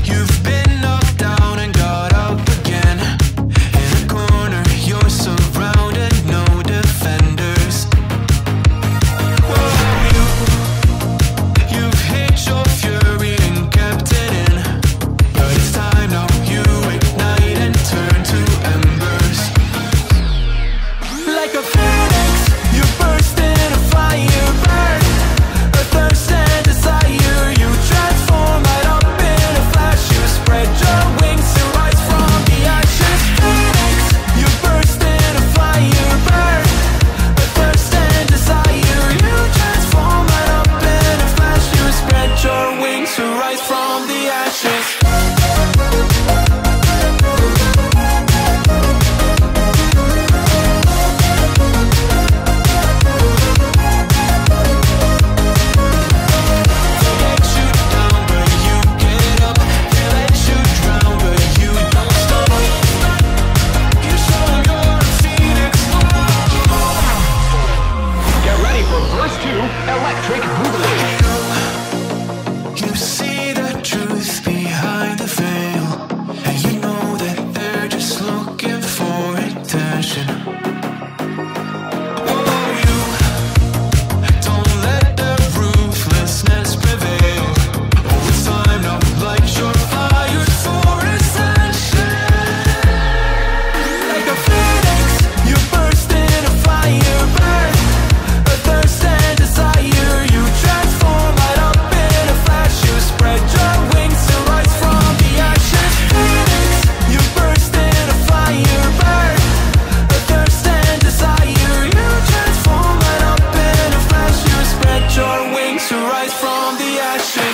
You've been knocked down and got up again. In a corner, you're surrounded, no defenders. Whoa, you've hid your fury and kept it in. But it's time now, you ignite and turn to embers. Like a phoenix, you burst in a fire burn. A thirst and desire, you transform right up in a flash. You spread your wings to rise from the ashes. Phoenix, you burst in a fire burn. A thirst and desire, you transform right up in a flash. You spread your wings to rise from the ashes. Electric Boogaloo. You see the truth behind the veil, and you know that they're just looking for attention. Oh, you don't let the ruthlessness prevail. Oh, it's time now, light your fires for ascension. Like a phoenix, you burst in a fire burn. A thirst and desire, you transform right up in a flash. You spread your wings to rise from the ashes. Phoenix, you burst in a fire burn. A thirst and desire, you transform right up in a flash. You spread your wings to rise from the ashes.